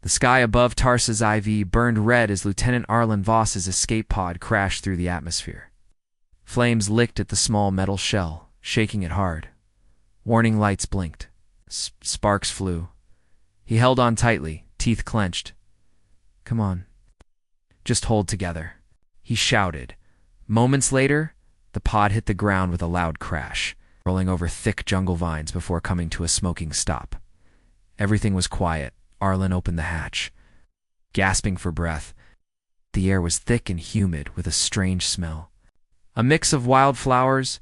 The sky above Tarsa's IV burned red as Lieutenant Arlen Voss's escape pod crashed through the atmosphere. Flames licked at the small metal shell, shaking it hard. Warning lights blinked. Sparks flew. He held on tightly, teeth clenched. "Come on. Just hold together," he shouted. Moments later, the pod hit the ground with a loud crash, rolling over thick jungle vines before coming to a smoking stop. Everything was quiet. Arlen opened the hatch, gasping for breath. The air was thick and humid with a strange smell. A mix of wildflowers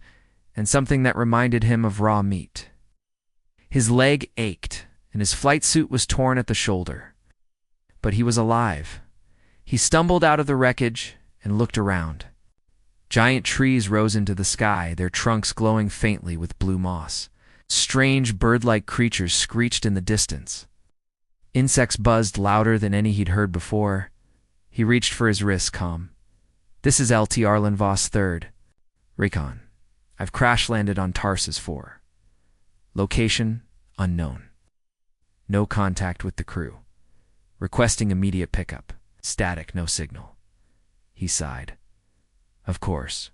and something that reminded him of raw meat. His leg ached, and his flight suit was torn at the shoulder. But he was alive. He stumbled out of the wreckage and looked around. Giant trees rose into the sky, their trunks glowing faintly with blue moss. Strange bird-like creatures screeched in the distance. Insects buzzed louder than any he'd heard before. He reached for his wrist, calm. "This is LT Arlen Voss III. Recon. I've crash-landed on Tarsus 4. Location, unknown. No contact with the crew. Requesting immediate pickup. Static, no signal." He sighed. Of course.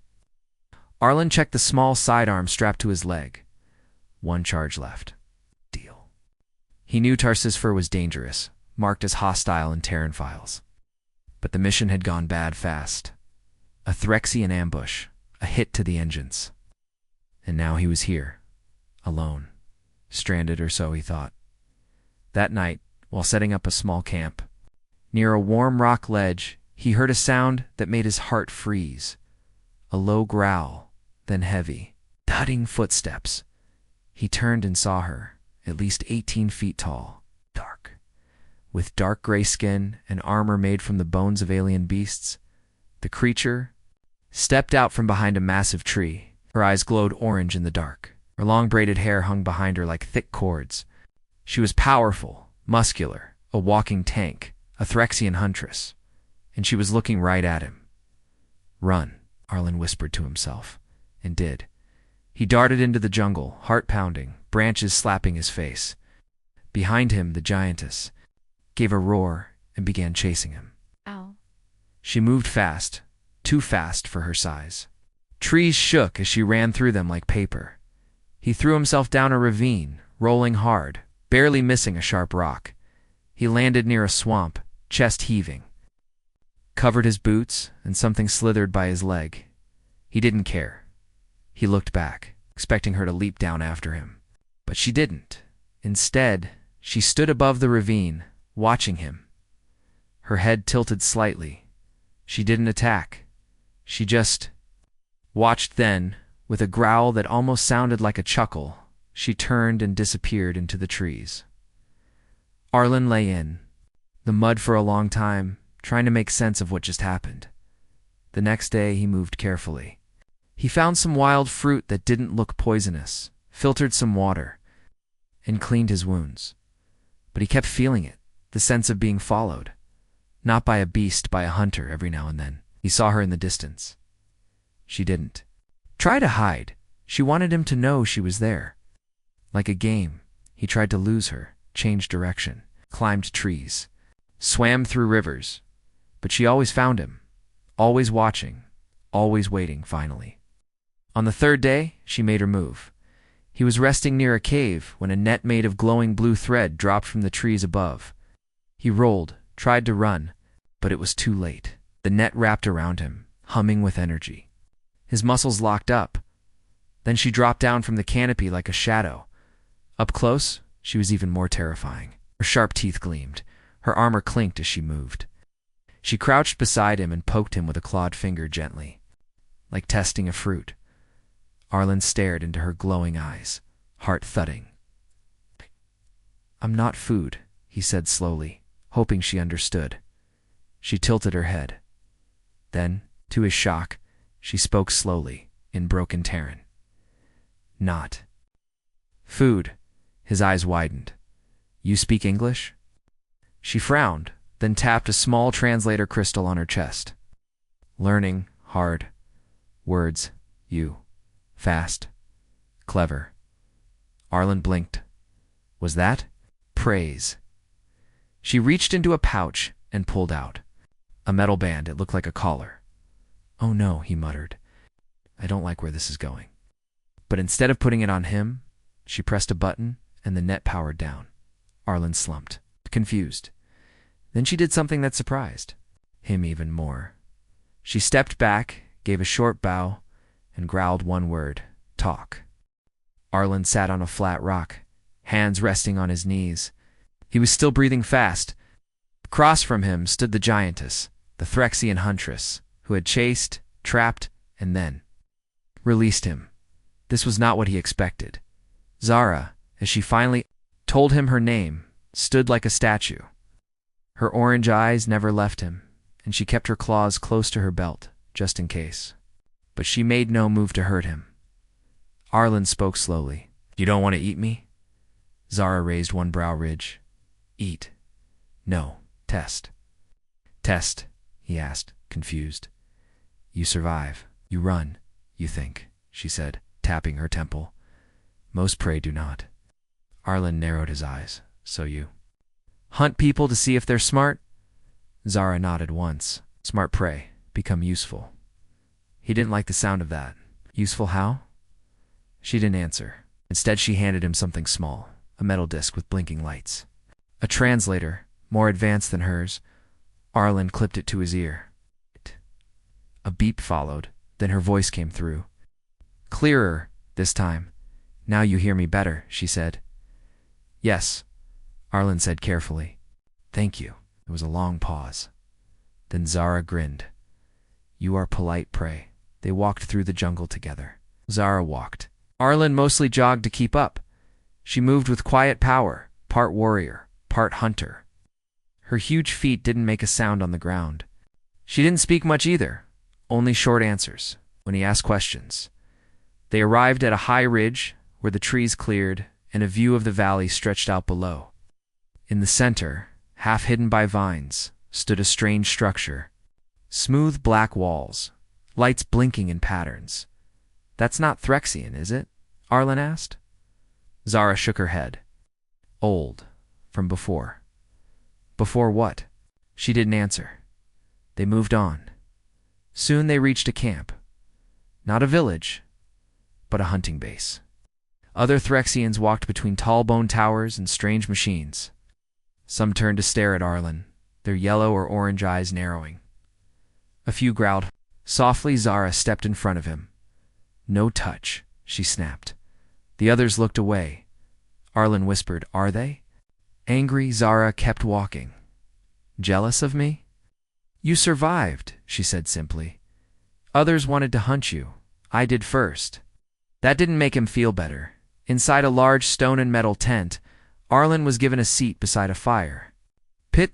Arlen checked the small sidearm strapped to his leg. One charge left. Deal. He knew Tarsus 4 was dangerous, marked as hostile in Terran files. But the mission had gone bad fast. A Threxian ambush, a hit to the engines. And now he was here, alone, stranded or so he thought. That night, while setting up a small camp, near a warm rock ledge, he heard a sound that made his heart freeze. A low growl, then heavy, thudding footsteps. He turned and saw her, at least 18 feet tall, dark, with dark gray skin and armor made from the bones of alien beasts. The creature stepped out from behind a massive tree. Her eyes glowed orange in the dark. Her long braided hair hung behind her like thick cords. She was powerful, muscular, a walking tank, a Threxian huntress, and she was looking right at him. "Run," Arlen whispered to himself, and did. He darted into the jungle, heart pounding, branches slapping his face. Behind him, the giantess gave a roar and began chasing him. Ow. She moved fast, too fast for her size. Trees shook as she ran through them like paper. He threw himself down a ravine, rolling hard, barely missing a sharp rock. He landed near a swamp, chest heaving. Covered his boots, and something slithered by his leg. He didn't care. He looked back, expecting her to leap down after him. But she didn't. Instead, she stood above the ravine, watching him. Her head tilted slightly. She didn't attack. She just watched. Then, with a growl that almost sounded like a chuckle, she turned and disappeared into the trees. Arlen lay in the mud for a long time, trying to make sense of what just happened. The next day, he moved carefully. He found some wild fruit that didn't look poisonous, filtered some water, and cleaned his wounds. But he kept feeling it, the sense of being followed. Not by a beast, by a hunter every now and then. He saw her in the distance. She didn't try to hide. She wanted him to know she was there. Like a game, he tried to lose her, changed direction, climbed trees, swam through rivers. But she always found him, always watching, always waiting, finally. On the third day, she made her move. He was resting near a cave when a net made of glowing blue thread dropped from the trees above. He rolled, tried to run, but it was too late. The net wrapped around him, humming with energy. His muscles locked up. Then she dropped down from the canopy like a shadow. Up close, she was even more terrifying. Her sharp teeth gleamed. Her armor clinked as she moved. She crouched beside him and poked him with a clawed finger gently, like testing a fruit. Arlen stared into her glowing eyes, heart thudding. "I'm not food," he said slowly, hoping she understood. She tilted her head. Then, to his shock, she spoke slowly, in broken Terran. "Not food." His eyes widened. "You speak English?" She frowned, then tapped a small translator crystal on her chest. "Learning, hard. Words, you. Fast. Clever." Arlen blinked. Was that praise? She reached into a pouch and pulled out a metal band. It looked like a collar. "Oh no," he muttered. "I don't like where this is going." But instead of putting it on him, she pressed a button and the net powered down. Arlen slumped, confused. Then she did something that surprised him even more. She stepped back, gave a short bow, and growled one word: "Talk." Arlen sat on a flat rock, hands resting on his knees. He was still breathing fast. Across from him stood the giantess, the Threxian huntress, who had chased, trapped, and then released him. This was not what he expected. Zara, as she finally told him her name, stood like a statue. Her orange eyes never left him, and she kept her claws close to her belt, just in case. But she made no move to hurt him. Arlen spoke slowly. "You don't want to eat me?" Zara raised one brow ridge. "Eat. No. Test." "Test?" he asked, confused. "You survive. You run, you think," she said, tapping her temple. "Most prey do not." Arlen narrowed his eyes. "So you hunt people to see if they're smart?" Zara nodded once. "Smart prey. Become useful." He didn't like the sound of that. "Useful how?" She didn't answer. Instead, she handed him something small, a metal disc with blinking lights. A translator, more advanced than hers. Arlen clipped it to his ear. A beep followed, then her voice came through. Clearer, this time. "Now you hear me better," she said. "Yes," Arlen said carefully. "Thank you." There was a long pause. Then Zara grinned. "You are polite prey." They walked through the jungle together. Zara walked. Arlen mostly jogged to keep up. She moved with quiet power, part warrior, part hunter. Her huge feet didn't make a sound on the ground. She didn't speak much either, only short answers when he asked questions. They arrived at a high ridge where the trees cleared and a view of the valley stretched out below. In the center, half hidden by vines, stood a strange structure. Smooth black walls, lights blinking in patterns. "That's not Threxian, is it?" Arlen asked. Zara shook her head. "Old. From before." "Before what?" She didn't answer. They moved on. Soon they reached a camp. Not a village, but a hunting base. Other Threxians walked between tall bone towers and strange machines. Some turned to stare at Arlen, their yellow or orange eyes narrowing. A few growled. Softly, Zara stepped in front of him. "No touch," she snapped. The others looked away. Arlen whispered, "Are they?" Angry, Zara kept walking. "Jealous of me?" "You survived," she said simply. "Others wanted to hunt you. I did first." That didn't make him feel better. Inside a large stone and metal tent, Arlen was given a seat beside a fire.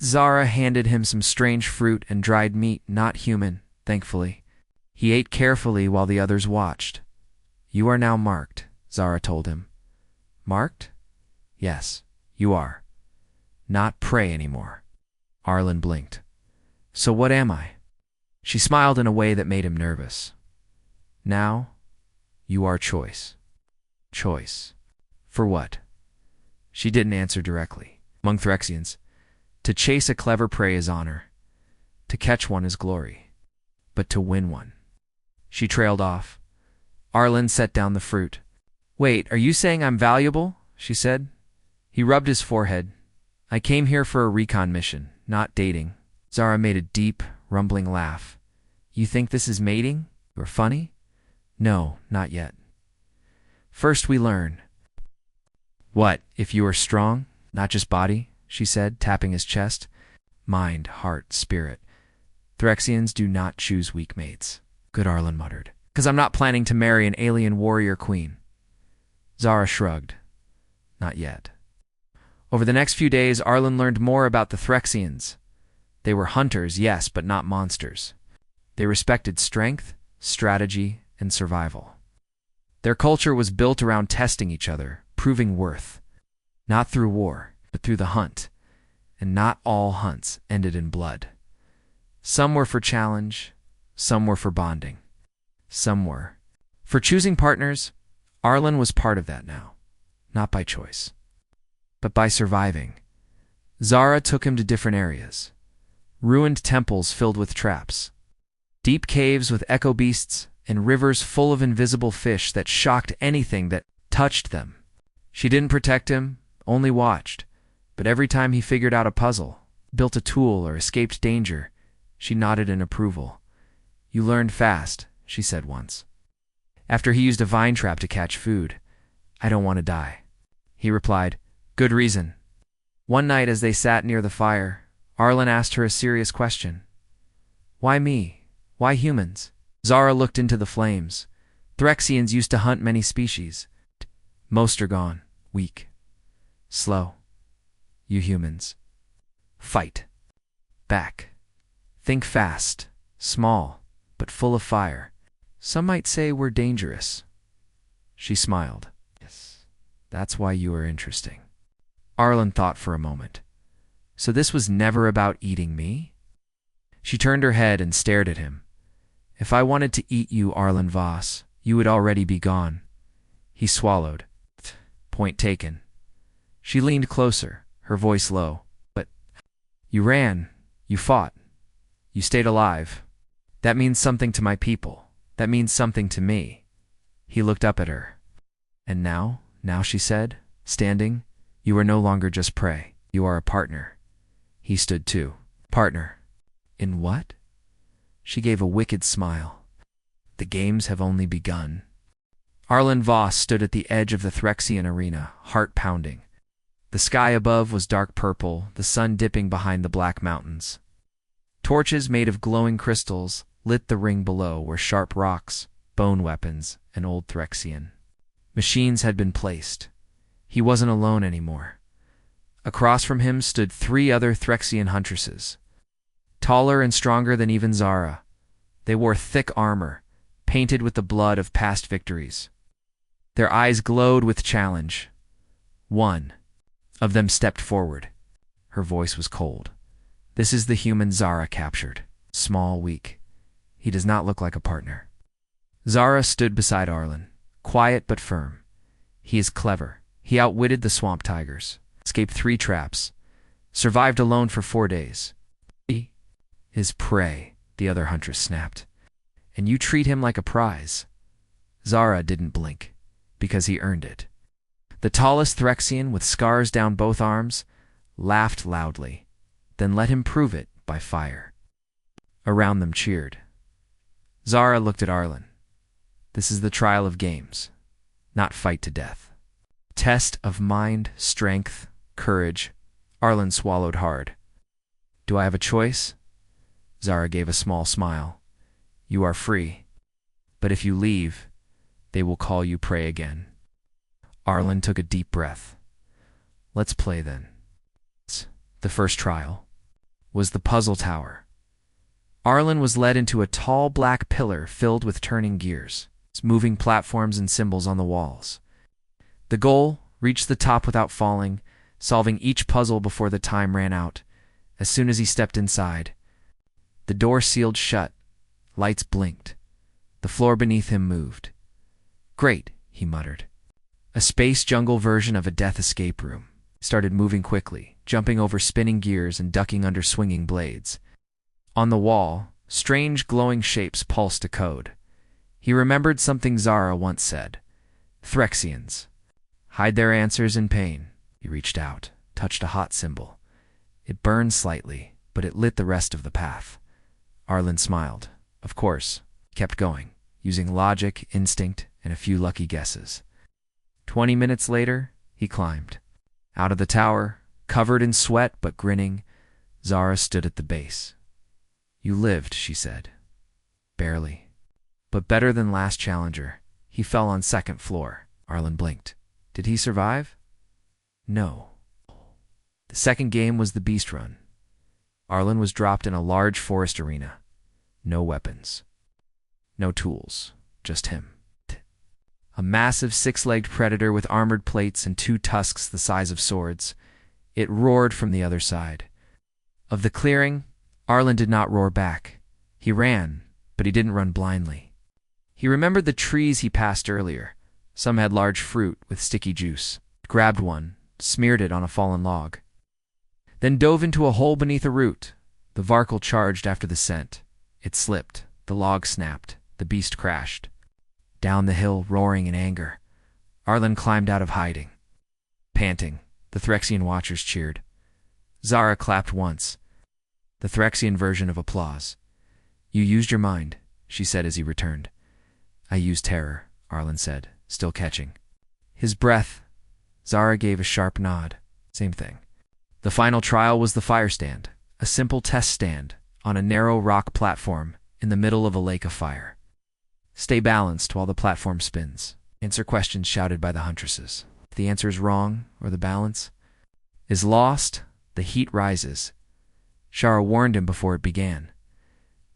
Zara handed him some strange fruit and dried meat, not human, thankfully. He ate carefully while the others watched. "You are now marked," Zara told him. "Marked?" "Yes, you are. Not prey anymore." Arlen blinked. "So what am I?" She smiled in a way that made him nervous. "Now, you are choice." "Choice? For what?" She didn't answer directly. Among Threxians, to chase a clever prey is honor. To catch one is glory. But to win one. She trailed off. Arlen set down the fruit. "Wait, are you saying I'm valuable?" she said. He rubbed his forehead. "I came here for a recon mission, not dating." Zara made a deep, rumbling laugh. "You think this is mating? You're funny?" "No, not yet. First we learn." "What, if you are strong, not just body?" she said, tapping his chest. "Mind, heart, spirit. Threxians do not choose weak mates." "Good," Arlen muttered. "'Cause I'm not planning to marry an alien warrior queen." Zara shrugged. "Not yet." Over the next few days, Arlen learned more about the Threxians. They were hunters, yes, but not monsters. They respected strength, strategy, and survival. Their culture was built around testing each other, proving worth. Not through war, but through the hunt. And not all hunts ended in blood. Some were for challenge, some were for bonding. Some were for choosing partners. Arlen was part of that now. Not by choice, but by surviving. Zara took him to different areas. Ruined temples filled with traps, deep caves with echo beasts, and rivers full of invisible fish that shocked anything that touched them. She didn't protect him, only watched, but every time he figured out a puzzle, built a tool, or escaped danger, she nodded in approval. "You learned fast," she said once. After he used a vine trap to catch food, "I don't want to die." He replied, "Good reason." One night as they sat near the fire, Arlen asked her a serious question. "Why me? Why humans?" Zara looked into the flames. "Threxians used to hunt many species. Most are gone, weak, slow. You humans fight back. Think fast, small, but full of fire. Some might say we're dangerous." She smiled. "Yes, that's why you are interesting." Arlen thought for a moment. So this was never about eating me? She turned her head and stared at him. "If I wanted to eat you, Arlen Voss, you would already be gone." He swallowed. Point taken. She leaned closer, her voice low. "But you ran, you fought, you stayed alive. That means something to my people. That means something to me." He looked up at her. "And now," she said, standing, "you are no longer just prey. You are a partner." He stood too. "Partner? In what?" She gave a wicked smile. "The games have only begun." Arlen Voss stood at the edge of the Threxian arena, heart pounding. The sky above was dark purple, the sun dipping behind the black mountains. Torches made of glowing crystals lit the ring below where sharp rocks, bone weapons, and old Threxian machines had been placed. He wasn't alone anymore. Across from him stood 3 other Threxian huntresses, taller and stronger than even Zara. They wore thick armor, painted with the blood of past victories. Their eyes glowed with challenge. One of them stepped forward. Her voice was cold. "This is the human Zara captured. Small, weak. He does not look like a partner." Zara stood beside Arlen, quiet but firm. "He is clever. He outwitted the swamp tigers, escaped 3 traps, survived alone for 4 days. He is prey," the other huntress snapped. "And you treat him like a prize." Zara didn't blink, because he earned it. The tallest Threxian, with scars down both arms, laughed loudly, then let him prove it by fire. Around them cheered. Zara looked at Arlen. "This is the trial of games, not fight to death. Test of mind, strength, courage." Arlen swallowed hard. "Do I have a choice?" Zara gave a small smile. "You are free. But if you leave, they will call you prey again." Arlen took a deep breath. "Let's play then." The first trial was the puzzle tower. Arlen was led into a tall black pillar filled with turning gears, moving platforms and symbols on the walls. The goal: reach the top without falling, solving each puzzle before the time ran out. As soon as he stepped inside, the door sealed shut, lights blinked. The floor beneath him moved. "Great," he muttered. A space jungle version of a death escape room. Started moving quickly, jumping over spinning gears and ducking under swinging blades. On the wall, strange glowing shapes pulsed a code. He remembered something Zara once said. Threxians hide their answers in pain. He reached out, touched a hot symbol. It burned slightly, but it lit the rest of the path. Arlen smiled. Of course, kept going, using logic, instinct, and a few lucky guesses. 20 minutes later, he climbed. Out of the tower, covered in sweat but grinning, Zara stood at the base. "You lived," she said. "Barely. But better than last challenger." He fell on second floor. Arlen blinked. Did he survive? No. The second game was the Beast Run. Arlen was dropped in a large forest arena. No weapons. No tools. Just him. A massive 6-legged predator with armored plates and 2 tusks the size of swords. It roared from the other side. Of the clearing, Arlen did not roar back. He ran, but he didn't run blindly. He remembered the trees he passed earlier. Some had large fruit with sticky juice. Grabbed one, smeared it on a fallen log. then dove into a hole beneath a root. The Varkle charged after the scent. It slipped. The log snapped. The beast crashed. Down the hill, roaring in anger, Arlen climbed out of hiding. Panting, the Threxian watchers cheered. Zara clapped once, the Threxian version of applause. "You used your mind," she said as he returned. "I used terror," Arlen said, still catching his breath. Zara gave a sharp nod. Same thing. The final trial was the fire stand, a simple test stand on a narrow rock platform in the middle of a lake of fire. "Stay balanced while the platform spins. Answer questions shouted by the huntresses. If the answer is wrong, or the balance is lost, the heat rises." Shara warned him before it began.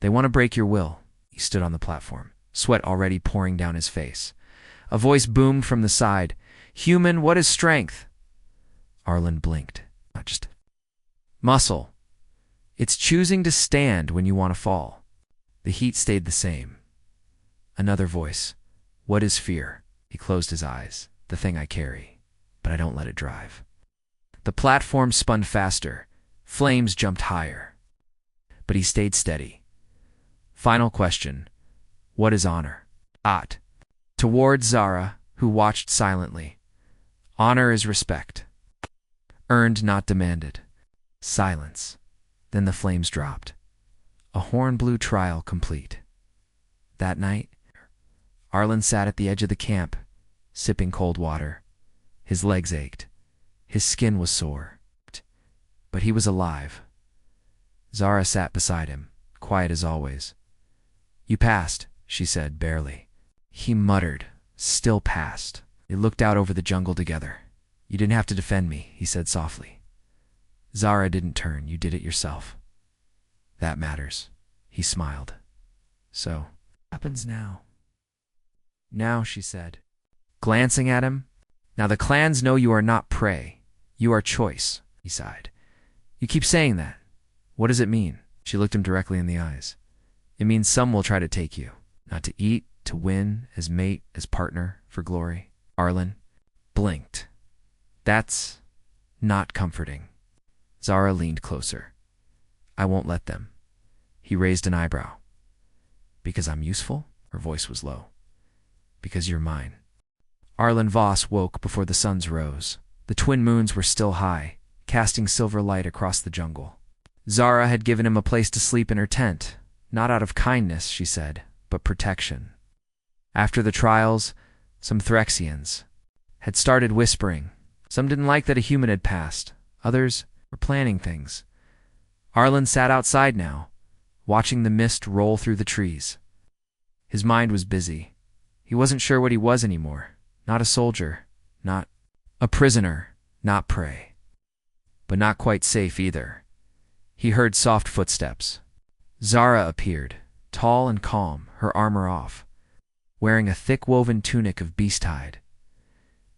"They want to break your will." He stood on the platform, sweat already pouring down his face. A voice boomed from the side. "Human, what is strength?" Arlen blinked. "Not just muscle. It's choosing to stand when you want to fall." The heat stayed the same. Another voice. "What is fear?" He closed his eyes. "The thing I carry, but I don't let it drive." The platform spun faster. Flames jumped higher. But he stayed steady. Final question. "What is honor?" At. Towards Zara, who watched silently. "Honor is respect. Earned, not demanded." Silence. Then the flames dropped. A horn blew trial complete. That night, Arlen sat at the edge of the camp, sipping cold water. His legs ached. His skin was sore. But he was alive. Zara sat beside him, quiet as always. "You passed," she said, barely. He muttered, "Still passed." They looked out over the jungle together. "You didn't have to defend me," he said softly. "Zara didn't turn. You did it yourself." "That matters." He smiled. "So, what happens now?" "Now," she said, glancing at him. "Now the clans know you are not prey. You are choice." He sighed. "You keep saying that. What does it mean?" She looked him directly in the eyes. "It means some will try to take you. Not to eat, to win, as mate, as partner, for glory." Arlen blinked. "That's not comforting." Zara leaned closer. "I won't let them." He raised an eyebrow. "Because I'm useful?" Her voice was low. "Because you're mine." Arlen Voss woke before the suns rose. The twin moons were still high, casting silver light across the jungle. Zara had given him a place to sleep in her tent, not out of kindness, she said, but protection. After the trials, some Threxians had started whispering. Some didn't like that a human had passed. Others were planning things. Arlen sat outside now, watching the mist roll through the trees. His mind was busy. He wasn't sure what he was anymore. Not a soldier, not a prisoner, not prey. But not quite safe either. He heard soft footsteps. Zara appeared, tall and calm, her armor off, wearing a thick woven tunic of beast hide.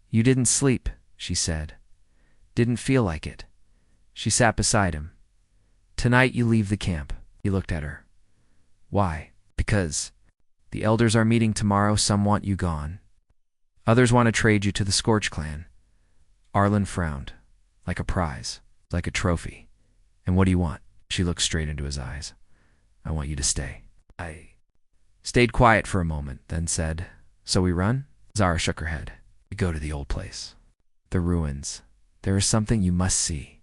"You didn't sleep," she said. "Didn't feel like it." She sat beside him. "Tonight you leave the camp." He looked at her. "Why?" "Because the elders are meeting tomorrow. Some want you gone. Others want to trade you to the Scorch clan." Arlen frowned. "Like a prize, like a trophy. And what do you want?" She looked straight into his eyes. "I want you to stay." I stayed quiet for a moment, then said, "So we run?" Zara shook her head. "We go to the old place. The ruins. There is something you must see."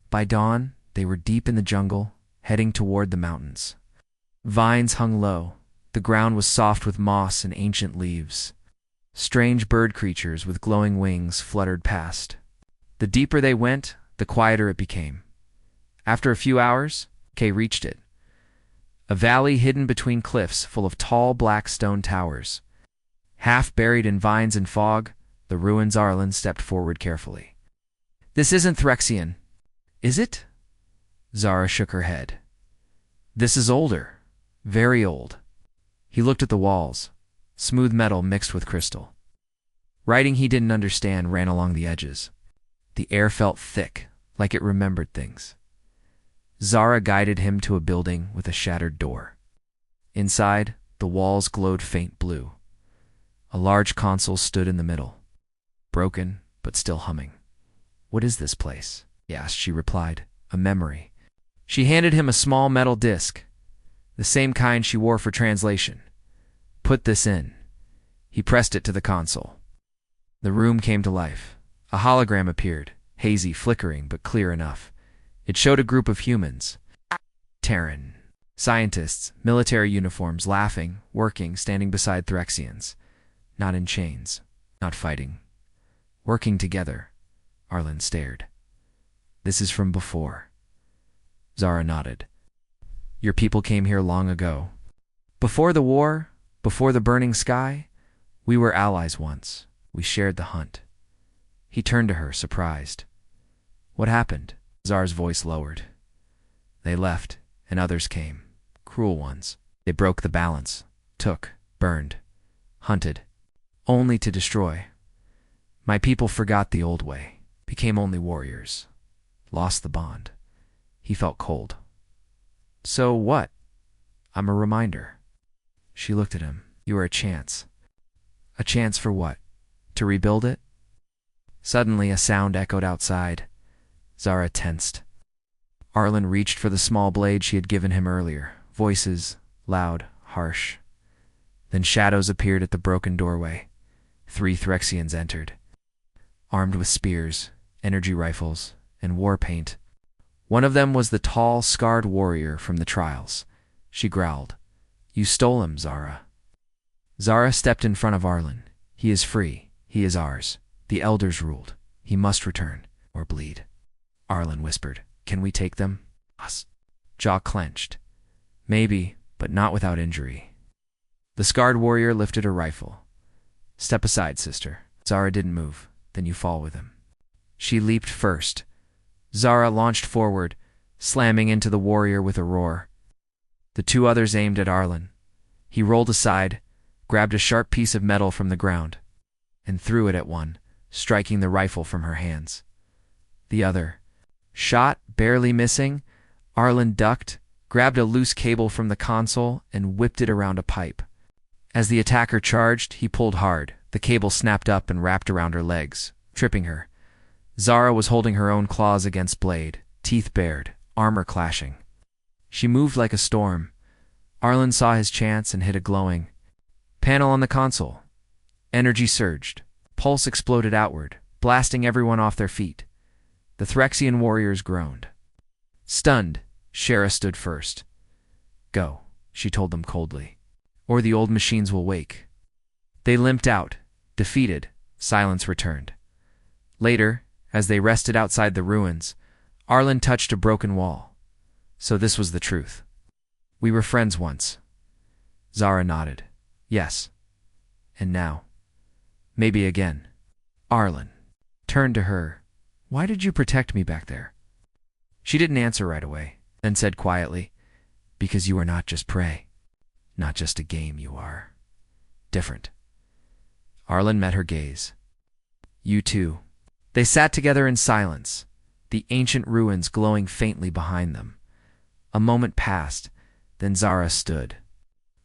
By dawn, they were deep in the jungle, heading toward the mountains. Vines hung low. The ground was soft with moss and ancient leaves. Strange bird creatures with glowing wings fluttered past. The deeper they went, the quieter it became. After a few hours, Kay reached it. A valley hidden between cliffs full of tall black stone towers. Half buried in vines and fog, the ruins. Arlen stepped forward carefully. "This isn't Threxian, is it?" Zara shook her head. "This is older, very old." He looked at the walls, smooth metal mixed with crystal. Writing he didn't understand ran along the edges. The air felt thick, like it remembered things. Zara guided him to a building with a shattered door. Inside, the walls glowed faint blue. A large console stood in the middle, broken but still humming. "What is this place?" he asked. She replied, a memory. She handed him a small metal disc, the same kind she wore for translation. Put this in. He pressed it to the console. The room came to life. A hologram appeared, hazy, flickering, but clear enough. It showed a group of humans. Terran. Scientists, military uniforms, laughing, working, standing beside Threxians. Not in chains, not fighting. Working together. Arlen stared. This is from before. Zara nodded. Your people came here long ago. Before the war, before the burning sky, we were allies once. We shared the hunt. He turned to her, surprised. What happened? Zara's voice lowered. They left, and others came. Cruel ones. They broke the balance. Took, burned, hunted. Only to destroy. My people forgot the old way. Became only warriors. Lost the bond. He felt cold. So what? I'm a reminder. She looked at him. You are a chance. A chance for what? To rebuild it? Suddenly a sound echoed outside. Zara tensed. Arlen reached for the small blade she had given him earlier. Voices, loud, harsh. Then shadows appeared at the broken doorway. 3 Threxians entered. Armed with spears, energy rifles, and war paint. One of them was the tall, scarred warrior from the trials. She growled. You stole him, Zara. Zara stepped in front of Arlen. He is free. He is ours. The elders ruled. He must return, or bleed. Arlen whispered. Can we take them? Us. Jaw clenched. Maybe, but not without injury. The scarred warrior lifted a rifle. Step aside, sister. Zara didn't move. Then you fall with him. She leaped first. Zara launched forward, slamming into the warrior with a roar. The 2 others aimed at Arlen. He rolled aside, grabbed a sharp piece of metal from the ground, and threw it at one, striking the rifle from her hands. The other. Shot, barely missing, Arlen ducked, grabbed a loose cable from the console, and whipped it around a pipe. As the attacker charged, he pulled hard. The cable snapped up and wrapped around her legs, tripping her. Zara was holding her own claws against blade, teeth bared, armor clashing. She moved like a storm. Arlen saw his chance and hit a glowing panel on the console. Energy surged. Pulse exploded outward, blasting everyone off their feet. The Threxian warriors groaned. Stunned, Shara stood first. Go, she told them coldly, or the old machines will wake. They limped out, defeated. Silence returned. Later, as they rested outside the ruins, Arlen touched a broken wall. So this was the truth. We were friends once. Zara nodded. Yes. And now? Maybe again. Arlen turned to her. Why did you protect me back there? She didn't answer right away, then said quietly, because you are not just prey. Not just a game, you are. Different. Arlen met her gaze. You too. They sat together in silence, the ancient ruins glowing faintly behind them. A moment passed, then Zara stood.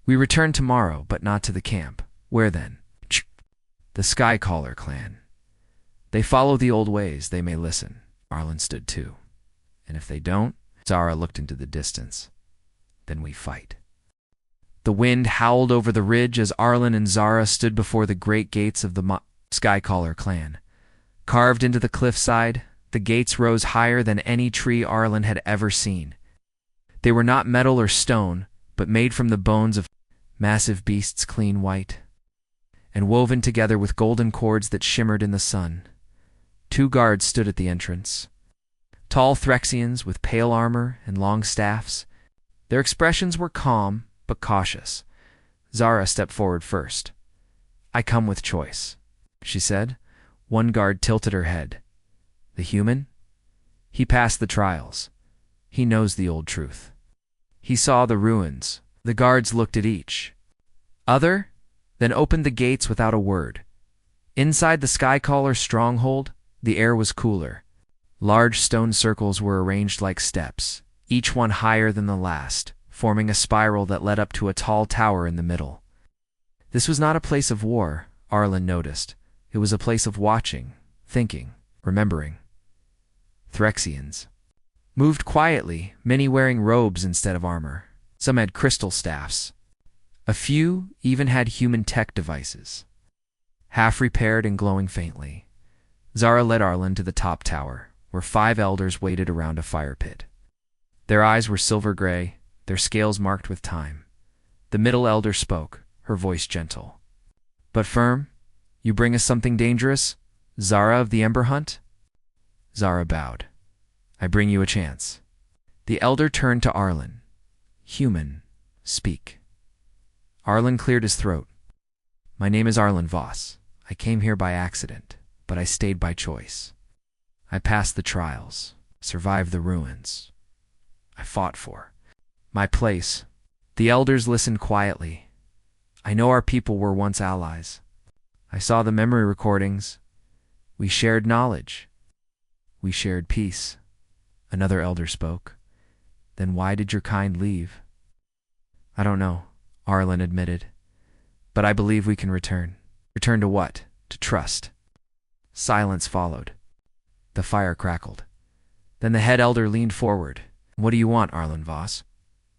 We return tomorrow, but not to the camp. Where then? The Skycaller clan. They follow the old ways, they may listen. Arlen stood too. And if they don't, Zara looked into the distance. Then we fight. The wind howled over the ridge as Arlen and Zara stood before the great gates of the Skycaller clan. Carved into the cliffside, the gates rose higher than any tree Arlen had ever seen. They were not metal or stone, but made from the bones of massive beasts, clean white, and woven together with golden cords that shimmered in the sun. 2 guards stood at the entrance. Tall Threxians with pale armor and long staffs. Their expressions were calm, but cautious. Zara stepped forward first. I come with choice, she said. One guard tilted her head. The human? He passed the trials. He knows the old truth. He saw the ruins. The guards looked at each. Other? Then opened the gates without a word. Inside the Skycaller stronghold, the air was cooler. Large stone circles were arranged like steps, each one higher than the last, forming a spiral that led up to a tall tower in the middle. This was not a place of war, Arlen noticed. It was a place of watching, thinking, remembering. Threxians. moved quietly, many wearing robes instead of armor. Some had crystal staffs. A few even had human tech devices, half repaired and glowing faintly. Zara led Arlen to the top tower, where 5 elders waited around a fire pit. Their eyes were silver gray, their scales marked with time. The middle elder spoke, her voice gentle, but firm. You bring us something dangerous, Zara of the Ember Hunt? Zara bowed. I bring you a chance. The elder turned to Arlen. Human, speak. Arlen cleared his throat. My name is Arlen Voss. I came here by accident, but I stayed by choice. I passed the trials, survived the ruins. I fought for my place. The elders listened quietly. I know our people were once allies. I saw the memory recordings. We shared knowledge. We shared peace. Another elder spoke. Then why did your kind leave? I don't know, Arlen admitted. But I believe we can return. Return to what? To trust. Silence followed. The fire crackled. Then the head elder leaned forward. What do you want, Arlen Voss?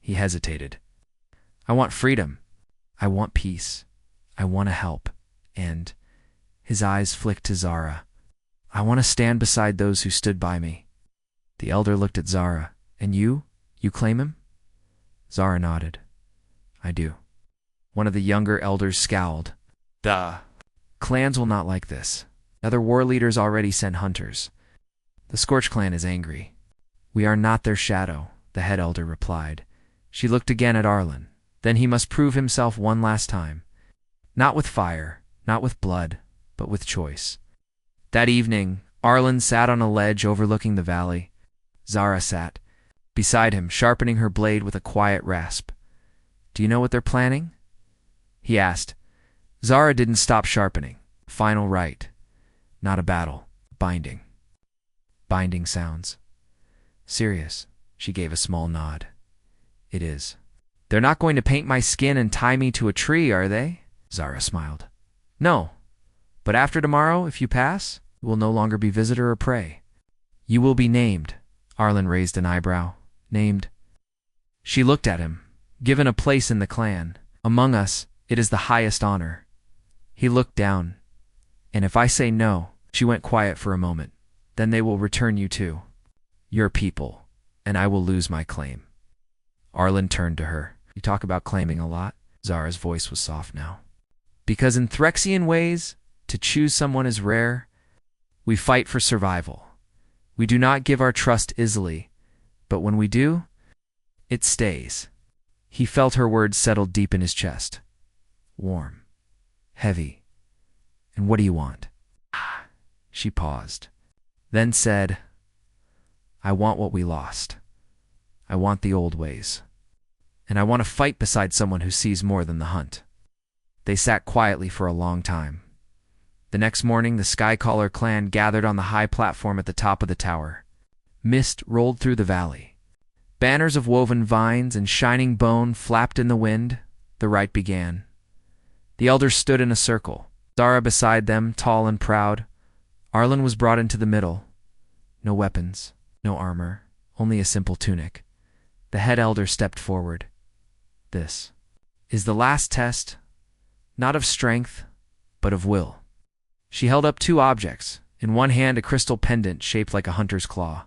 He hesitated. I want freedom. I want peace. I want to help. And his eyes flicked to Zara. I want to stand beside those who stood by me. The elder looked at Zara. And you? You claim him? Zara nodded. I do. One of the younger elders scowled. The clans will not like this. Other war leaders already sent hunters. The Scorch clan is angry. We are not their shadow, the head elder replied. She looked again at Arlen. Then he must prove himself one last time. Not with fire, not with blood, but with choice. That evening, Arlen sat on a ledge overlooking the valley. Zara sat beside him, sharpening her blade with a quiet rasp. Do you know what they're planning? He asked. Zara didn't stop sharpening. Final rite. Not a battle. Binding. Binding sounds. Serious. She gave a small nod. It is. They're not going to paint my skin and tie me to a tree, are they? Zara smiled. No. But after tomorrow, if you pass, you will no longer be visitor or prey. You will be named. Arlen raised an eyebrow. Named. She looked at him. Given a place in the clan. Among us, it is the highest honor. He looked down. And if I say no, she went quiet for a moment. Then they will return you to your people, and I will lose my claim. Arlen turned to her. You talk about claiming a lot. Zara's voice was soft now. Because in Threxian ways, to choose someone is rare. We fight for survival. We do not give our trust easily, but when we do, it stays. He felt her words settle deep in his chest. Warm. Heavy. And what do you want? She paused. Then said, I want what we lost. I want the old ways. And I want to fight beside someone who sees more than the hunt. They sat quietly for a long time. The next morning, the Skycaller clan gathered on the high platform at the top of the tower. Mist rolled through the valley. Banners of woven vines and shining bone flapped in the wind. The rite began. The elders stood in a circle, Zara beside them, tall and proud. Arlen was brought into the middle. No weapons, no armor, only a simple tunic. The head elder stepped forward. This is the last test, not of strength, but of will. She held up 2 objects, in one hand a crystal pendant shaped like a hunter's claw,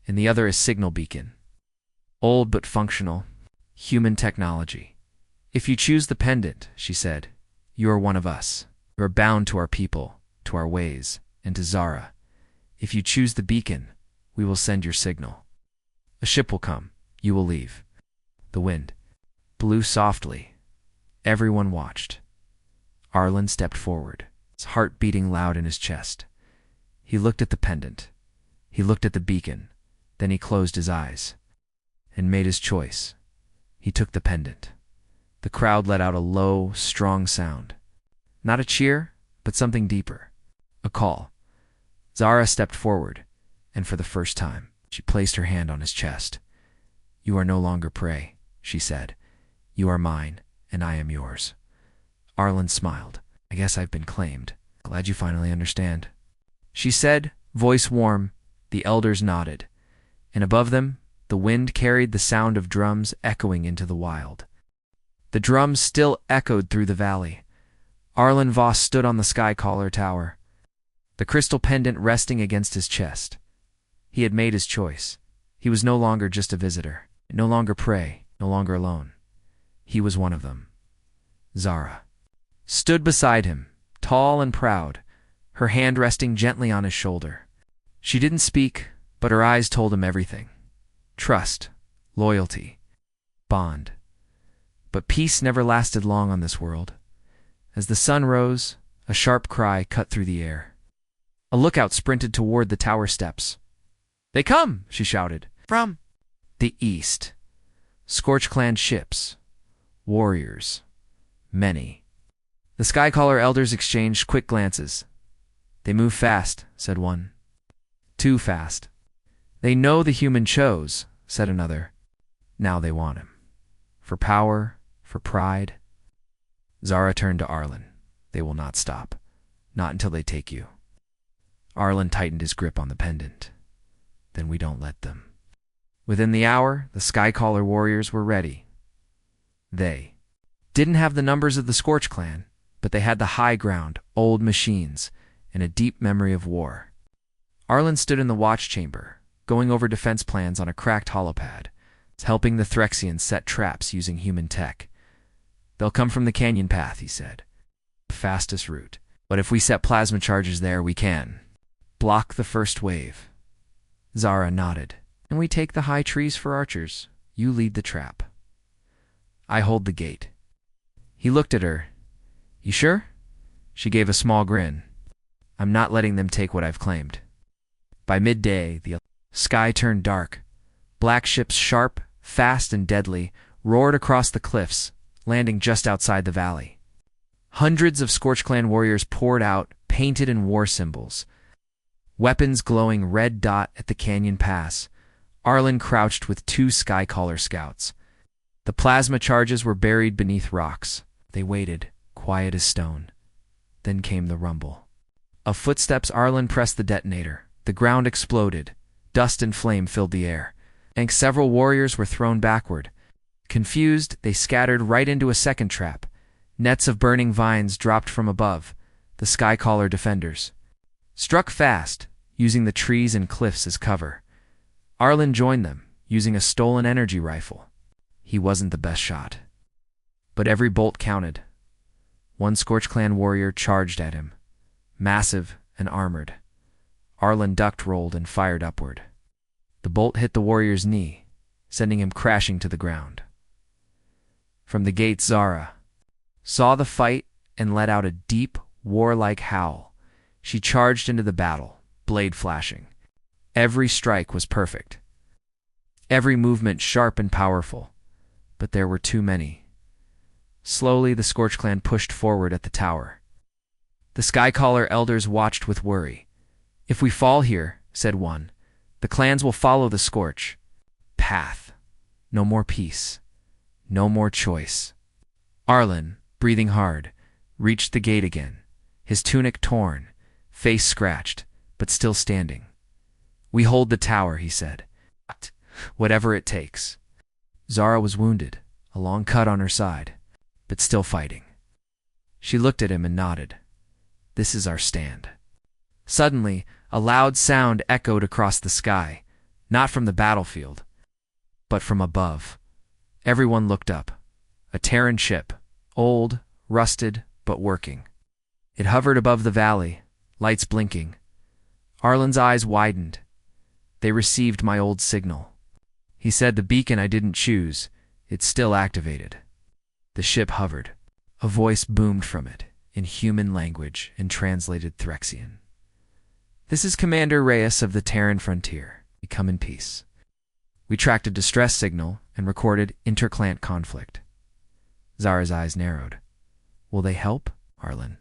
in the other a signal beacon. Old but functional, human technology. If you choose the pendant, she said, you are one of us. You are bound to our people, to our ways, and to Zara. If you choose the beacon, we will send your signal. A ship will come. You will leave. The wind blew softly. Everyone watched. Arlen stepped forward, his heart beating loud in his chest. He looked at the pendant. He looked at the beacon. Then he closed his eyes and made his choice. He took the pendant. The crowd let out a low, strong sound. Not a cheer, but something deeper. A call. Zara stepped forward, and for the first time, she placed her hand on his chest. You are no longer prey, she said. You are mine, and I am yours. Arlen smiled. I guess I've been claimed. Glad you finally understand. She said, voice warm. The elders nodded. and above them, the wind carried the sound of drums echoing into the wild. The drums still echoed through the valley. Arlen Voss stood on the sky-collar tower, the crystal pendant resting against his chest. He had made his choice. He was no longer just a visitor, no longer prey, no longer alone. He was one of them. Zara stood beside him, tall and proud, her hand resting gently on his shoulder. She didn't speak, but her eyes told him everything. Trust, loyalty, bond. But peace never lasted long on this world. As the sun rose, a sharp cry cut through the air. A lookout sprinted toward the tower steps. "They come!" she shouted. "From the east. Scorch Clan ships. Warriors. Many." The Skycaller elders exchanged quick glances. "They move fast," said one. "Too fast." "They know the human chose," said another. "Now they want him. For power, for pride." Zara turned to Arlen. "They will not stop. Not until they take you." Arlen tightened his grip on the pendant. "Then we don't let them." Within the hour, the Skycaller warriors were ready. They didn't have the numbers of the Scorch Clan, but they had the high ground, old machines, and a deep memory of war. Arlen stood in the watch chamber, going over defense plans on a cracked holopad, helping the Threxians set traps using human tech. "They'll come from the canyon path," he said. "The fastest route. But if we set plasma charges there, we can block the first wave." Zara nodded. "And we take the high trees for archers. You lead the trap. I hold the gate." He looked at her. "You sure?" She gave a small grin. "I'm not letting them take what I've claimed." By midday, the sky turned dark. Black ships, sharp, fast, and deadly, roared across the cliffs, landing just outside the valley. Hundreds of Scorch Clan warriors poured out, painted in war symbols. Weapons glowing red dot at the canyon pass. Arlen crouched with 2 Skycaller scouts. The plasma charges were buried beneath rocks. They waited, quiet as stone. Then came the rumble. Of footsteps, Arlen pressed the detonator. The ground exploded. Dust and flame filled the air. And several warriors were thrown backward. Confused, they scattered right into a second trap. Nets of burning vines dropped from above. The Skycaller defenders struck fast, using the trees and cliffs as cover. Arlen joined them, using a stolen energy rifle. He wasn't the best shot, but every bolt counted. One Scorch Clan warrior charged at him, massive and armored. Arlen ducked, rolled, and fired upward. The bolt hit the warrior's knee, sending him crashing to the ground. From the gate, Zara saw the fight and let out a deep, warlike howl. She charged into the battle, blade flashing. Every strike was perfect. Every movement sharp and powerful. But there were too many. Slowly, the Scorch Clan pushed forward at the tower. The Skycaller elders watched with worry. "If we fall here," said one, "the clans will follow the Scorch path. No more peace. No more choice." Arlen, breathing hard, reached the gate again, his tunic torn, face scratched, but still standing. "We hold the tower," he said. "Whatever it takes." Zara was wounded, a long cut on her side, but still fighting. She looked at him and nodded. "This is our stand." Suddenly, a loud sound echoed across the sky, not from the battlefield, but from above. Everyone looked up. A Terran ship, old, rusted, but working. It hovered above the valley, lights blinking. Arlen's eyes widened. "They received my old signal." He said, "The beacon I didn't choose, it's still activated." The ship hovered. A voice boomed from it, in human language and translated Threxian. "This is Commander Reyes of the Terran frontier. We come in peace. We tracked a distress signal and recorded interclan conflict." Zara's eyes narrowed. "Will they help?" Arlen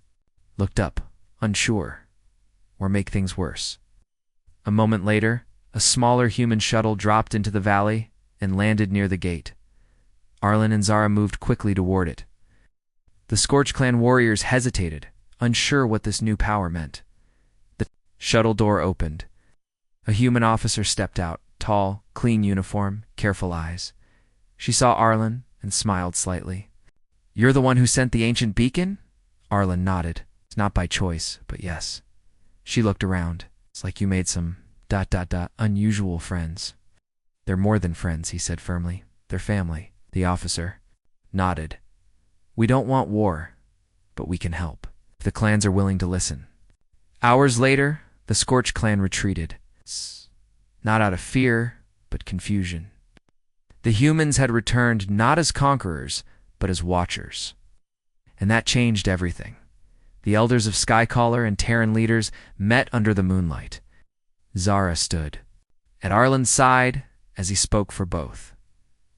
looked up, unsure, or make things worse. A moment later, a smaller human shuttle dropped into the valley and landed near the gate. Arlen and Zara moved quickly toward it. The Scorch Clan warriors hesitated, unsure what this new power meant. The shuttle door opened. A human officer stepped out, tall, clean uniform, careful eyes. She saw Arlen and smiled slightly. "You're the one who sent the ancient beacon?" Arlen nodded. "It's not by choice, but yes." She looked around. "It's like you made some unusual friends." "They're more than friends," he said firmly. "They're family." The officer nodded. "We don't want war, but we can help, if the clans are willing to listen." Hours later, the Scorch clan retreated. Not out of fear, but confusion. The humans had returned not as conquerors, but as watchers. And that changed everything. The elders of Skycaller and Terran leaders met under the moonlight. Zara stood at Arlen's side as he spoke for both.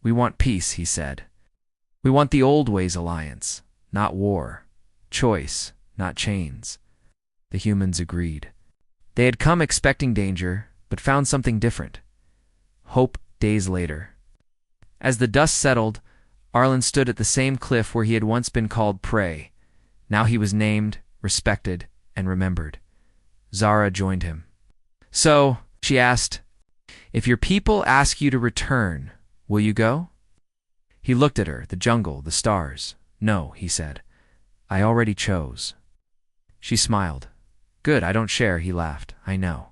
"We want peace," he said. "We want the old ways alliance, not war. Choice, not chains." The humans agreed. They had come expecting danger, but found something different. Hope days later. As the dust settled, Arlen stood at the same cliff where he had once been called prey. Now he was named, respected, and remembered. Zara joined him. "So," she asked, "if your people ask you to return, will you go?" He looked at her, the jungle, the stars. "No," he said. "I already chose." She smiled. "Good, I don't share," he laughed. "I know."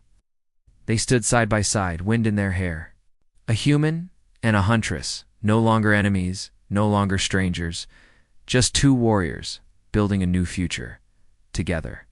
They stood side by side, wind in their hair. A human and a huntress, no longer enemies, no longer strangers, just two warriors building a new future together.